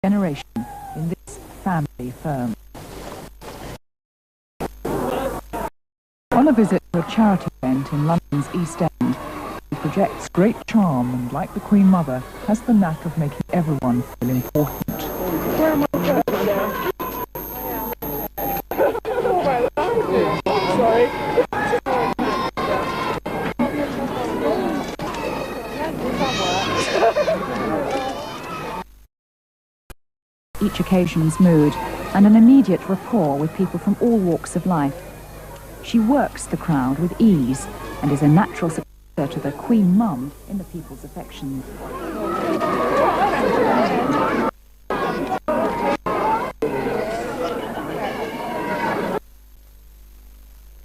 generation in this family firm. On a visit to a charity event in London's East End, he projects great charm and, like the Queen Mother, has the knack of making everyone feel important. Each occasion's mood and an immediate rapport with people from all walks of life. She works the crowd with ease and is a natural successor to the Queen Mum in the people's affections.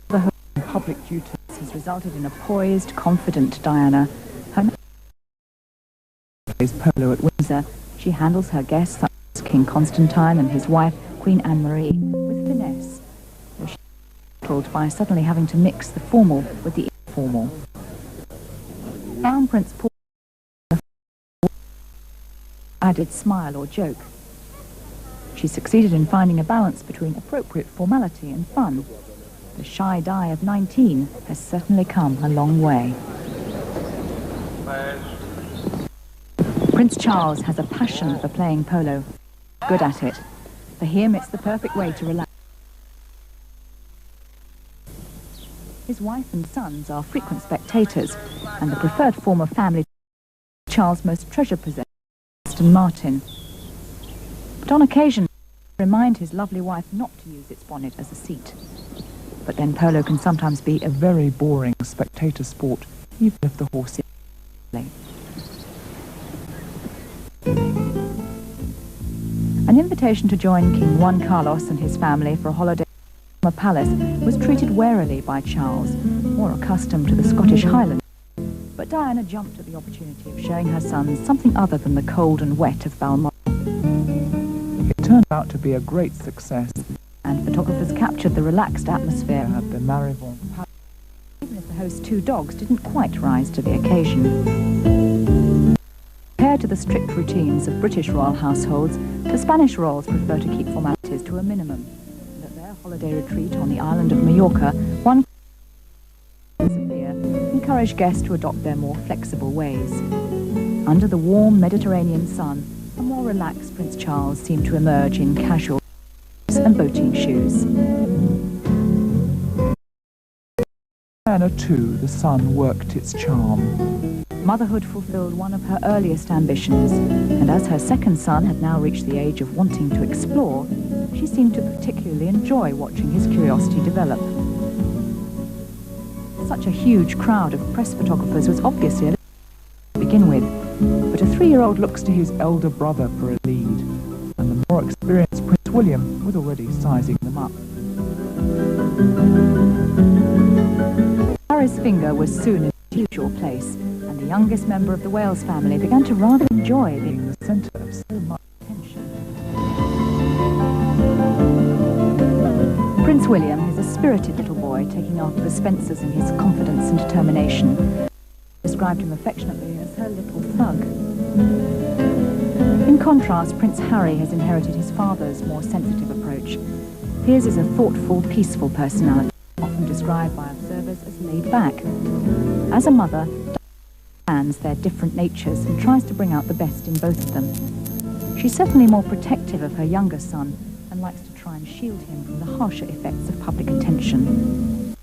The home public duties has resulted in a poised, confident Diana. Her plays polo at Windsor. She handles her guests such as King Constantine and his wife, Queen Anne-Marie, with finesse, though she is startled by suddenly having to mix the formal with the informal. Crown Prince Paul added smile or joke. She succeeded in finding a balance between appropriate formality and fun. The shy Di of 19 has certainly come a long way. Prince Charles has a passion for playing polo. Good at it. For him, it's the perfect way to relax. His wife and sons are frequent spectators, and the preferred form of family Charles' most treasured possession is Aston Martin. But on occasion, he reminds his lovely wife not to use its bonnet as a seat. But then polo can sometimes be a very boring spectator sport, even if the horse is late. An invitation to join King Juan Carlos and his family for a holiday from a palace was treated warily by Charles, more accustomed to the Scottish Highlands. But Diana jumped at the opportunity of showing her sons something other than the cold and wet of Balmoral. It turned out to be a great success, and photographers captured the relaxed atmosphere at the Marivon Palace, even if the host's two dogs didn't quite rise to the occasion. Compared to the strict routines of British royal households, the Spanish royals prefer to keep formalities to a minimum. And at their holiday retreat on the island of Mallorca, one encouraged guests to adopt their more flexible ways. Under the warm Mediterranean sun, a more relaxed Prince Charles seemed to emerge in casual and boating shoes. Diana too, the sun worked its charm. Motherhood fulfilled one of her earliest ambitions, and as her second son had now reached the age of wanting to explore, she seemed to particularly enjoy watching his curiosity develop. Such a huge crowd of press photographers was obviously a little to begin with, but a 3-year-old looks to his elder brother for a lead, and the more experienced Prince William was already sizing them up. Harry's finger was soon in its usual place, and the youngest member of the Wales family began to rather enjoy being the centre of so much attention. Prince William is a spirited little boy, taking after the Spencers in his confidence and determination. Described him affectionately as her little thug. In contrast, Prince Harry has inherited his father's more sensitive approach. His is a thoughtful, peaceful personality, often described by observers as laid back. As a mother, Diana understands their different natures and tries to bring out the best in both of them. She's certainly more protective of her younger son and likes to try and shield him from the harsher effects of public attention.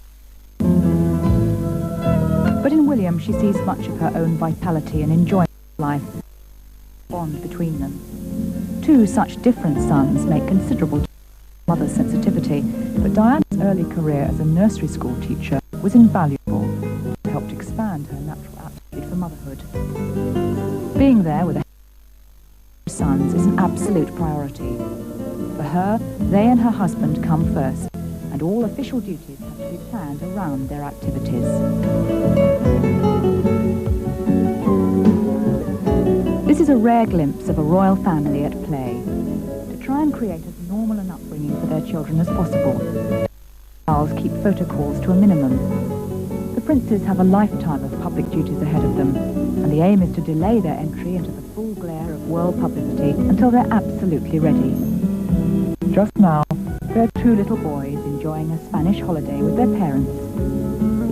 But in William, she sees much of her own vitality and enjoyment of life, bond between them. Two such different sons make considerable mother's sensitivity, but Diana's early career as a nursery school teacher was invaluable. It helped expand her natural aptitude for motherhood. Being there with her sons is an absolute priority. For her, they and her husband come first, and all official duties have to be planned around their activities. This is a rare glimpse of a royal family at play. To try and create as normal an upbringing for their children as possible, Charles keep photo calls to a minimum. The princes have a lifetime of public duties ahead of them, and the aim is to delay their entry into the full glare of world publicity until they're absolutely ready. Just now, there are two little boys enjoying a Spanish holiday with their parents.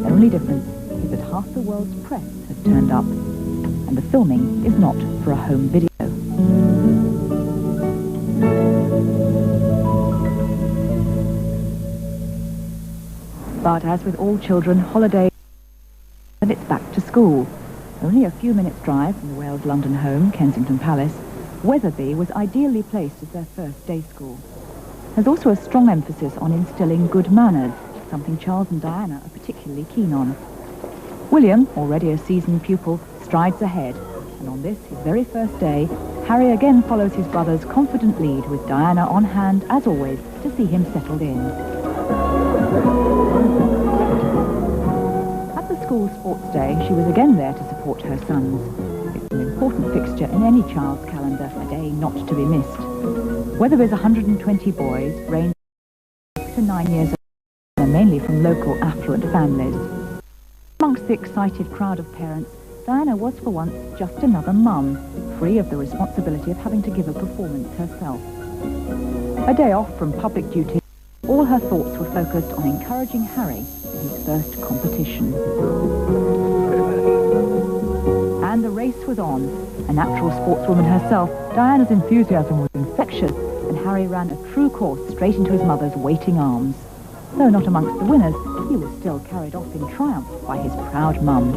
The only difference is that half the world's press has turned up, and the filming is not for a home video. But as with all children, holiday and it's back to school. Only a few minutes' drive from the Wales London home, Kensington Palace, Wetherby was ideally placed as their first day school. There's also a strong emphasis on instilling good manners, something Charles and Diana are particularly keen on. William, already a seasoned pupil, strides ahead, and on this, his very first day, Harry again follows his brother's confident lead with Diana on hand, as always, to see him settled in. At the school sports day, she was again there to support her sons. It's an important fixture in any child's calendar, a day not to be missed. Wetherby's 120 boys, range to 9 years old, they're mainly from local affluent families. Amongst the excited crowd of parents, Diana was for once just another mum, free of the responsibility of having to give a performance herself. A day off from public duty, all her thoughts were focused on encouraging Harry in his first competition. And the race was on. A natural sportswoman herself, Diana's enthusiasm was infectious, and Harry ran a true course straight into his mother's waiting arms. Though not amongst the winners, he was still carried off in triumph by his proud mum.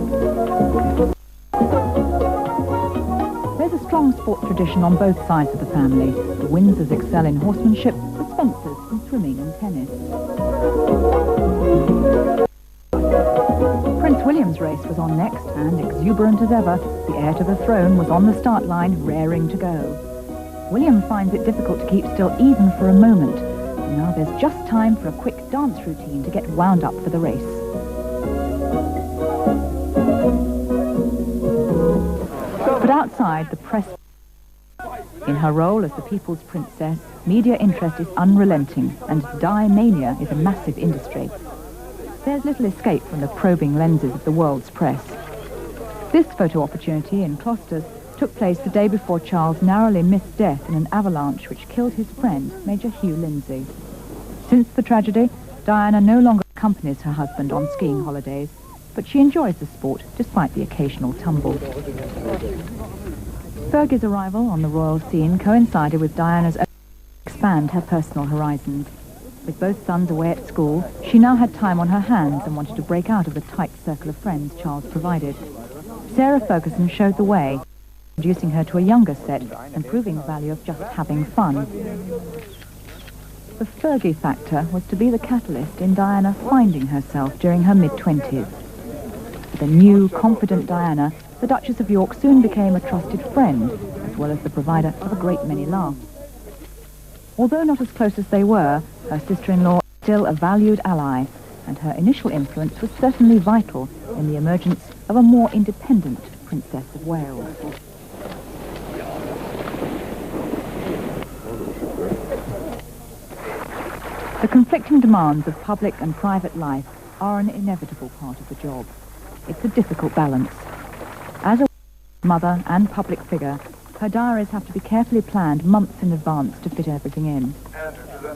There's a strong sports tradition on both sides of the family. The Windsors excel in horsemanship, the Spencers in swimming and tennis. Prince William's race was on next, and exuberant as ever, the heir to the throne was on the start line, raring to go. William finds it difficult to keep still even for a moment. Now there's just time for a quick dance routine to get wound up for the race. But outside, the press... In her role as the people's princess, media interest is unrelenting, and Di mania is a massive industry. There's little escape from the probing lenses of the world's press. This photo opportunity in Closters took place the day before Charles narrowly missed death in an avalanche which killed his friend, Major Hugh Lindsay. Since the tragedy, Diana no longer accompanies her husband on skiing holidays, but she enjoys the sport despite the occasional tumble. Fergie's arrival on the royal scene coincided with Diana's own to expand her personal horizons. With both sons away at school, she now had time on her hands and wanted to break out of the tight circle of friends Charles provided. Sarah Ferguson showed the way, introducing her to a younger set and proving the value of just having fun. The Fergie factor was to be the catalyst in Diana finding herself during her mid-20s. With a new, confident Diana, the Duchess of York soon became a trusted friend, as well as the provider of a great many laughs. Although not as close as they were, her sister-in-law was still a valued ally, and her initial influence was certainly vital in the emergence of a more independent Princess of Wales. The conflicting demands of public and private life are an inevitable part of the job. It's a difficult balance. As a mother and public figure, her diaries have to be carefully planned months in advance to fit everything in.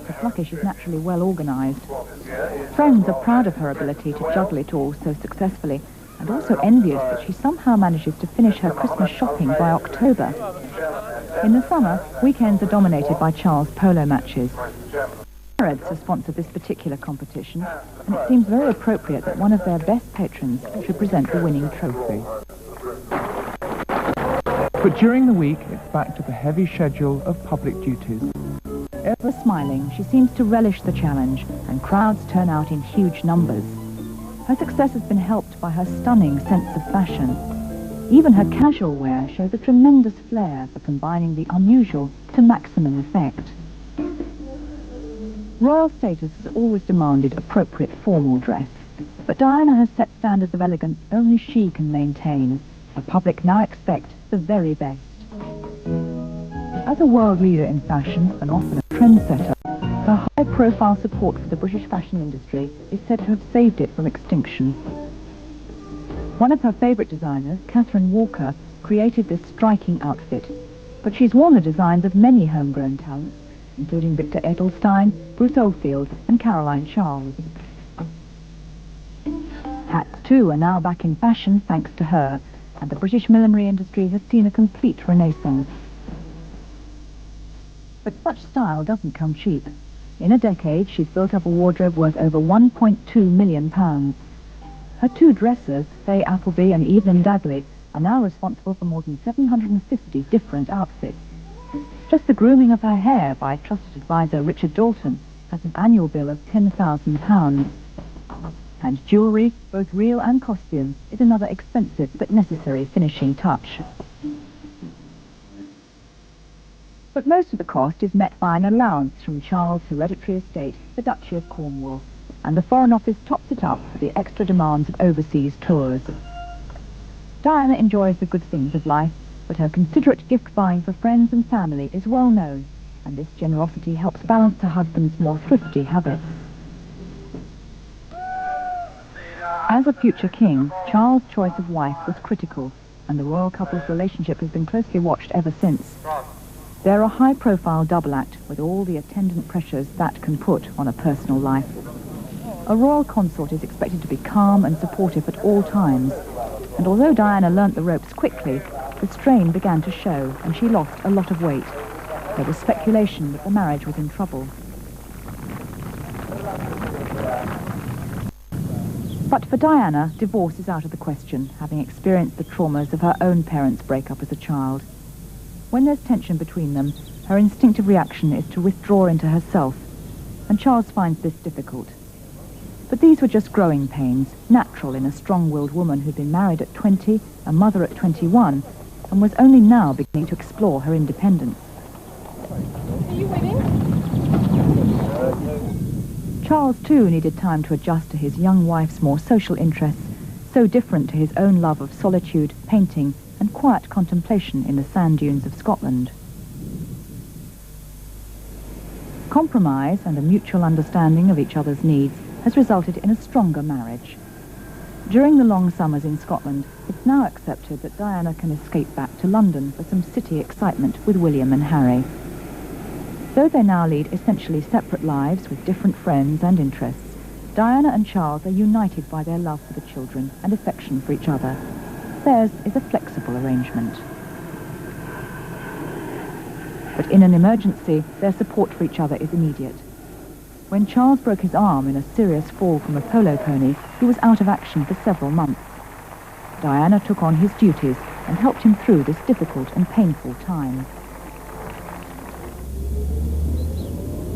The Flutkish is naturally well organised. Friends are proud of her ability to juggle it all so successfully, and also envious that she somehow manages to finish her Christmas shopping by October. In the summer, weekends are dominated by Charles polo matches. Harrods have sponsored this particular competition, and it seems very appropriate that one of their best patrons should present the winning trophy. But during the week, it's back to the heavy schedule of public duties. Ever smiling, she seems to relish the challenge, and crowds turn out in huge numbers. Her success has been helped by her stunning sense of fashion. Even her casual wear shows a tremendous flair for combining the unusual to maximum effect. Royal status has always demanded appropriate formal dress, but Diana has set standards of elegance only she can maintain. The public now expect the very best. As a world leader in fashion and often a trendsetter, her high-profile support for the British fashion industry is said to have saved it from extinction. One of her favourite designers, Catherine Walker, created this striking outfit, but she's worn the designs of many homegrown talents, including Victor Edelstein, Bruce Oldfield and Caroline Charles. Hats, too, are now back in fashion thanks to her, and the British millinery industry has seen a complete renaissance. But such style doesn't come cheap. In a decade, she's built up a wardrobe worth over £1.2 million. Her two dressers, Faye Appleby and Evelyn Dagley, are now responsible for more than 750 different outfits. Just the grooming of her hair by trusted advisor Richard Dalton has an annual bill of £10,000. And jewellery, both real and costume, is another expensive but necessary finishing touch. But most of the cost is met by an allowance from Charles' hereditary estate, the Duchy of Cornwall, and the Foreign Office tops it up for the extra demands of overseas tours. Diana enjoys the good things of life, but her considerate gift-buying for friends and family is well known, and this generosity helps balance her husband's more thrifty habits. As a future king, Charles' choice of wife was critical, and the royal couple's relationship has been closely watched ever since. They're a high-profile double act with all the attendant pressures that can put on a personal life. A royal consort is expected to be calm and supportive at all times, and although Diana learnt the ropes quickly, the strain began to show and she lost a lot of weight. There was speculation that the marriage was in trouble. But for Diana, divorce is out of the question, having experienced the traumas of her own parents' breakup as a child. When there's tension between them, her instinctive reaction is to withdraw into herself, and Charles finds this difficult. But these were just growing pains, natural in a strong-willed woman who'd been married at 20, a mother at 21, and was only now beginning to explore her independence. Are you winning? Charles, too, needed time to adjust to his young wife's more social interests, so different to his own love of solitude, painting, and quiet contemplation in the sand dunes of Scotland. Compromise and a mutual understanding of each other's needs has resulted in a stronger marriage. During the long summers in Scotland, it's now accepted that Diana can escape back to London for some city excitement with William and Harry. Though they now lead essentially separate lives with different friends and interests, Diana and Charles are united by their love for the children and affection for each other. Theirs is a flexible arrangement. But in an emergency, their support for each other is immediate. When Charles broke his arm in a serious fall from a polo pony, he was out of action for several months. Diana took on his duties and helped him through this difficult and painful time.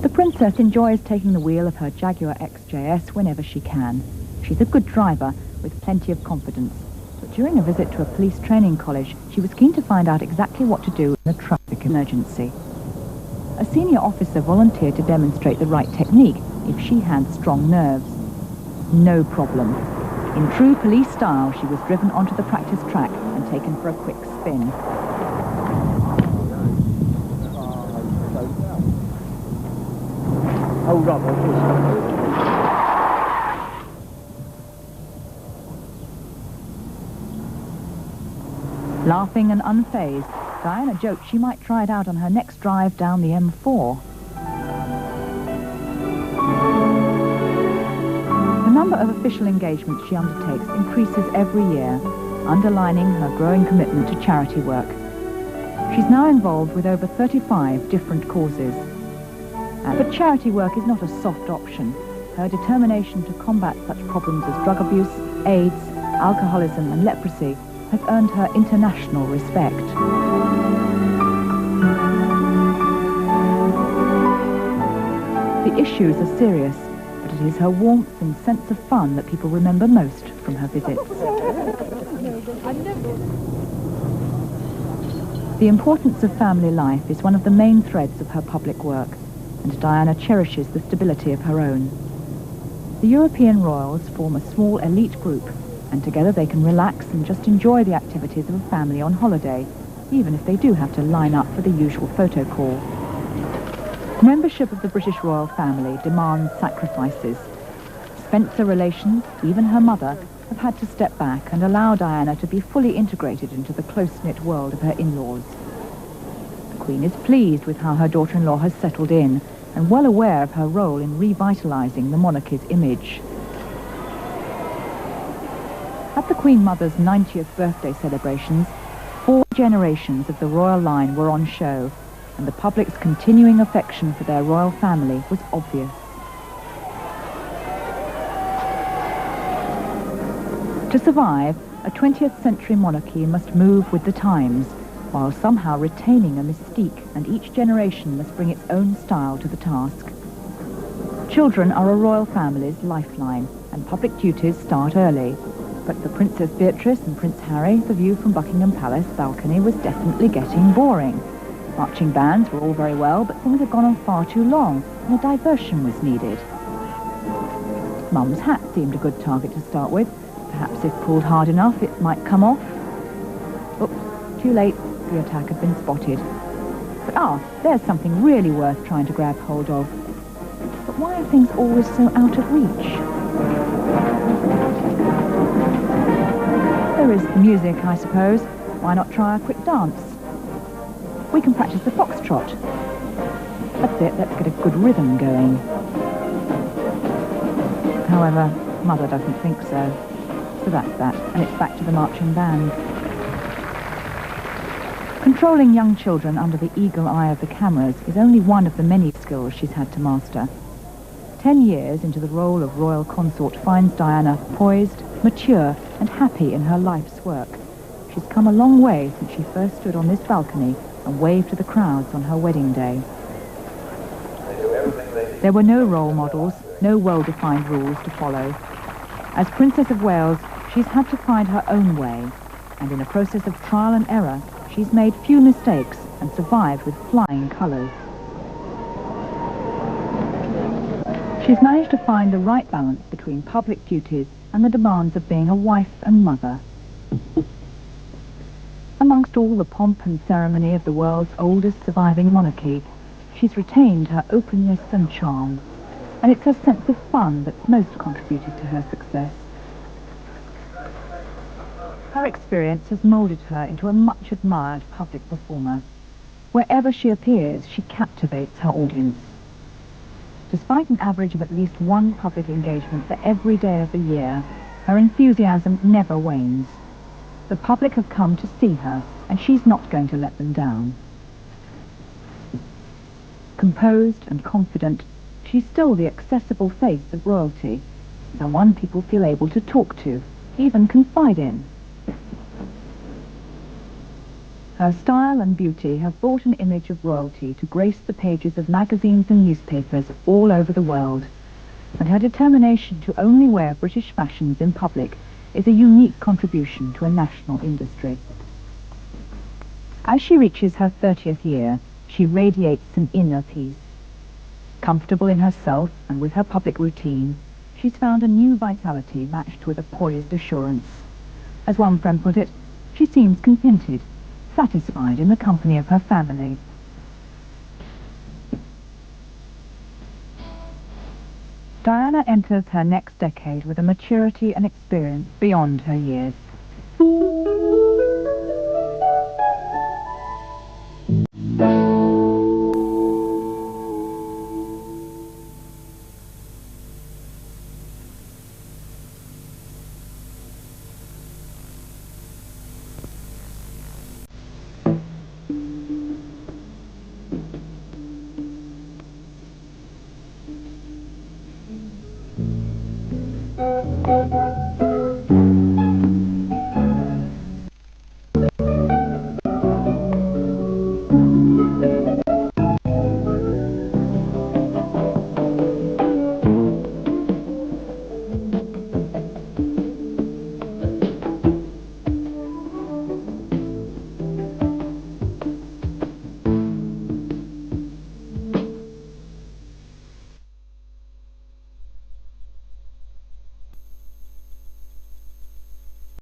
The princess enjoys taking the wheel of her Jaguar XJS whenever she can. She's a good driver with plenty of confidence. But during a visit to a police training college, she was keen to find out exactly what to do in a traffic emergency. A senior officer volunteered to demonstrate the right technique if she had strong nerves. No problem. In true police style, she was driven onto the practice track and taken for a quick spin. Hold up, Laughing and unfazed, Diana joked she might try it out on her next drive down the M4. The number of official engagements she undertakes increases every year, underlining her growing commitment to charity work. She's now involved with over 35 different causes. But charity work is not a soft option. Her determination to combat such problems as drug abuse, AIDS, alcoholism and leprosy has earned her international respect. The issues are serious, but it is her warmth and sense of fun that people remember most from her visits. The importance of family life is one of the main threads of her public work, and Diana cherishes the stability of her own. The European royals form a small elite group, and together they can relax and just enjoy the activities of a family on holiday, even if they do have to line up for the usual photo call. Membership of the British royal family demands sacrifices. Spencer relations, even her mother, have had to step back and allow Diana to be fully integrated into the close-knit world of her in-laws. The Queen is pleased with how her daughter-in-law has settled in and well aware of her role in revitalising the monarchy's image. At the Queen Mother's 90th birthday celebrations, 4 generations of the royal line were on show, and the public's continuing affection for their royal family was obvious. To survive, a 20th century monarchy must move with the times, while somehow retaining a mystique, and each generation must bring its own style to the task. Children are a royal family's lifeline, and public duties start early. But for Princess Beatrice and Prince Harry, the view from Buckingham Palace balcony was definitely getting boring. Marching bands were all very well, but things had gone on far too long, and a diversion was needed. Mum's hat seemed a good target to start with. Perhaps if pulled hard enough, it might come off. Oops, too late. The attack had been spotted. But there's something really worth trying to grab hold of. But why are things always so out of reach? There is the music, I suppose. Why not try a quick dance? We can practice the foxtrot. That's it, let's get a good rhythm going. However, Mother doesn't think so. So that's that, and it's back to the marching band. Controlling young children under the eagle eye of the cameras is only one of the many skills she's had to master. 10 years into the role of royal consort finds Diana poised, mature, and happy in her life's work. She's come a long way since she first stood on this balcony and waved to the crowds on her wedding day. There were no role models, no well-defined rules to follow. As Princess of Wales, she's had to find her own way, and in a process of trial and error, she's made few mistakes and survived with flying colours. She's managed to find the right balance between public duties and the demands of being a wife and mother. Amongst all the pomp and ceremony of the world's oldest surviving monarchy, she's retained her openness and charm, and it's her sense of fun that's most contributed to her success. Her experience has moulded her into a much-admired public performer. Wherever she appears, she captivates her audience. Despite an average of at least one public engagement for every day of the year, her enthusiasm never wanes. The public have come to see her, and she's not going to let them down. Composed and confident, she's still the accessible face of royalty, someone people feel able to talk to, even confide in. Her style and beauty have brought an image of royalty to grace the pages of magazines and newspapers all over the world, and her determination to only wear British fashions in public is a unique contribution to a national industry. As she reaches her 30th year, she radiates an inner peace. Comfortable in herself and with her public routine, she's found a new vitality matched with a poised assurance. As one friend put it, she seems contented, satisfied in the company of her family. Diana enters her next decade with a maturity and experience beyond her years.